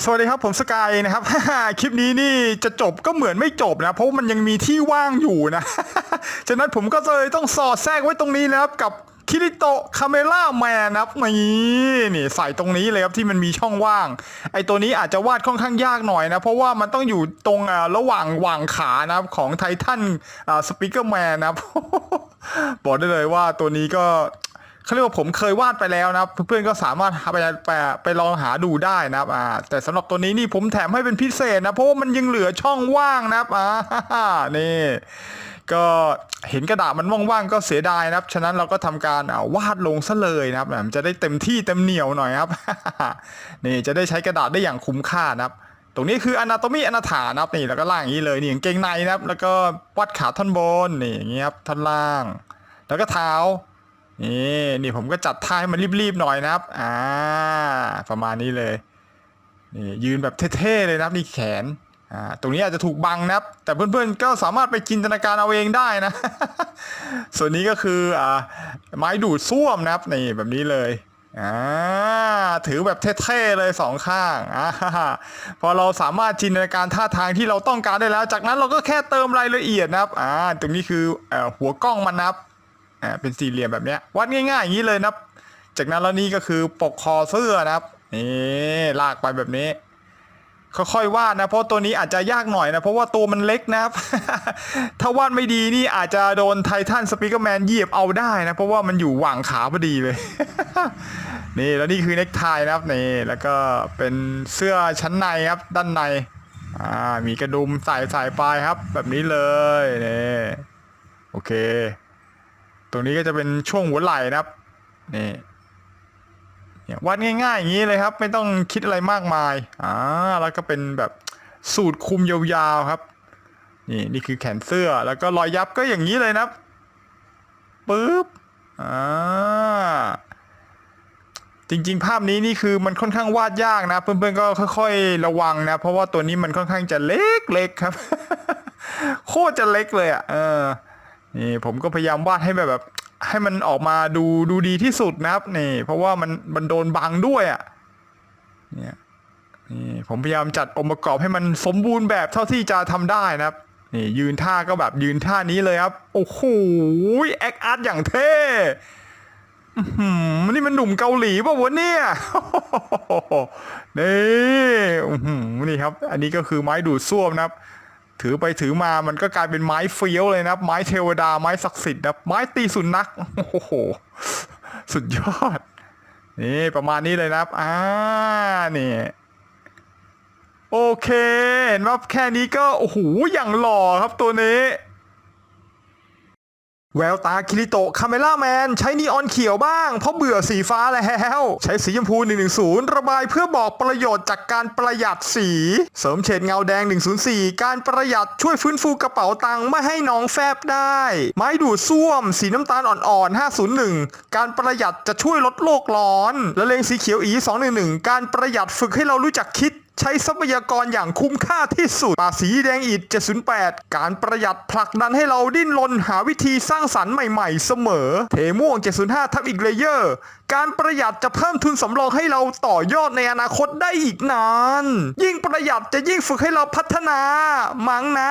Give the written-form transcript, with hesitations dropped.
สวัสดีครับผมสกายนะครับ คลิปนี้นี่จะจบก็เหมือนไม่จบนะเพราะมันยังมีที่ว่างอยู่นะ ฉะนั้นผมก็เลยต้องสอดแทรกไว้ตรงนี้นะครับกับคิริโตะคาเมล่าแมนนะครับนี่ใส่ตรงนี้เลยครับที่มันมีช่องว่างไอตัวนี้อาจจะวาดค่อนข้างยากหน่อยนะเพราะว่ามันต้องอยู่ตรงระหว่างขานะครับของไททันสปีกเกอร์แมนนะครับ บอกได้เลยว่าตัวนี้ก็เขาเรียกว่าผมเคยวาดไปแล้วนะครับเพื่อนๆก็สามารถไปลองหาดูได้นะครับแต่สำหรับตัวนี้นี่ผมแถมให้เป็นพิเศษนะเพราะว่ามันยังเหลือช่องว่างนะครับนี่ก็เห็นกระดาษมันว่างๆก็เสียดายนะครับฉะนั้นเราก็ทำการวาดลงซะเลยนะครับมันจะได้เต็มที่เต็มเหนียวหน่อยครับ นี่จะได้ใช้กระดาษได้อย่างคุ้มค่านะครับตรงนี้คืออนาโตมีอนาถานะครับนี่แล้วก็ล่างอย่างนี้เลยนี่กางเกงในนะครับแล้วก็วัดขาท่อนบนนี่อย่างนี้ครับท่อนล่างแล้วก็เท้านี่ผมก็จัดท่าให้มันรีบๆหน่อยนะครับประมาณนี้เลยนี่ยืนแบบเท่ๆเลยนะครับนี่แขนตรงนี้อาจจะถูกบังนะครับแต่เพื่อนๆก็สามารถไปจินตนาการเอาเองได้นะ ส่วนนี้ก็คือไม้ดูดซ่วมนะครับนี่แบบนี้เลยถือแบบเท่ๆเลยสองข้างพอเราสามารถจินตนาการท่าทางที่เราต้องการได้แล้วจากนั้นเราก็แค่เติมรายละเอียดนะครับตรงนี้คือหัวกล้องมันนะครับเป็นสี่เหลี่ยมแบบเนี้ยวัดง่ายๆอย่างนี้เลยนะครับจากนั้นแล้วนี่ก็คือปกคอเสื้อนะครับนี่ลากไปแบบนี้ค่อยๆวาดนะเพราะตัวนี้อาจจะยากหน่อยนะเพราะว่าตัวมันเล็กนะครับ ถ้าวาดไม่ดีนี่อาจจะโดนไททันสปีกเกอร์แมนเหยียบเอาได้นะเพราะว่ามันอยู่หว่างขาพอดีเลย นี่แล้วนี่คือเน็กไทนะครับนี่แล้วก็เป็นเสื้อชั้นในครับด้านในมีกระดุมใส่ปลายครับแบบนี้เลยนี่โอเคตรงนี้ก็จะเป็นช่วงหัวไหล่นะครับนี่วาดง่ายๆอย่างนี้เลยครับไม่ต้องคิดอะไรมากมายแล้วก็เป็นแบบสูทคลุมยาวๆครับนี่คือแขนเสื้อแล้วก็รอยยับก็อย่างนี้เลยนะครับปึ๊บจริงๆภาพนี้นี่คือมันค่อนข้างวาดยากนะเพื่อนๆก็ค่อยๆระวังนะเพราะว่าตัวนี้มันค่อนข้างจะเล็กๆครับ โคตรจะเล็กเลยนี่ผมก็พยายามวาดให้แบบให้มันออกมาดูดีที่สุดนะครับนี่เพราะว่ามันโดนบังด้วยนี่ผมพยายามจัดองค์ประกอบให้มันสมบูรณ์แบบเท่าที่จะทำได้นะครับนี่ยืนท่าก็แบบยืนท่านี้เลยครับโอ้โหแอคอาร์ตอย่างเท่นี่มันหนุ่มเกาหลีป่ะวะเนี่ย นี่ครับอันนี้ก็คือไม้ดูดซ่วมนะครับถือไปถือมามันก็กลายเป็นไม้เฟี้ยวเลยนะครับไม้เทวดาไม้ศักดิ์สิทธิ์นะไม้ตีสุนัขโอ้โหสุดยอดนี่ประมาณนี้เลยนะครับนี่โอเคเห็นว่าแค่นี้ก็โอ้โหอย่างหล่อครับตัวนี้แววตาคิริโตะคาเมล่าแมนใช้นีออนเขียวบ้างเพราะเบื่อสีฟ้าแล้วใช้สีชมพู110ระบายเพื่อบอกประโยชน์จากการประหยัดสีเสริมเฉดเงาแดง104การประหยัดช่วยฟื้นฟูกระเป๋าตังค์ไม่ให้น้องแฟบได้ไม้ดูดซ่วมสีน้ำตาลอ่อนๆ501การประหยัดจะช่วยลดโลกร้อนและเลงสีเขียวอี211การประหยัดฝึกให้เรารู้จักคิดใช้ทรัพยากรอย่างคุ้มค่าที่สุดป่าสีแดงอิฐ708การประหยัดผลักดันให้เราดิ้นรนหาวิธีสร้างสรรค์ใหม่ๆเสมอเทม่วง705ทับอีกเลเยอร์การประหยัดจะเพิ่มทุนสำรองให้เราต่อยอดในอนาคตได้อีกนานยิ่งประหยัดจะยิ่งฝึกให้เราพัฒนามั้งนะ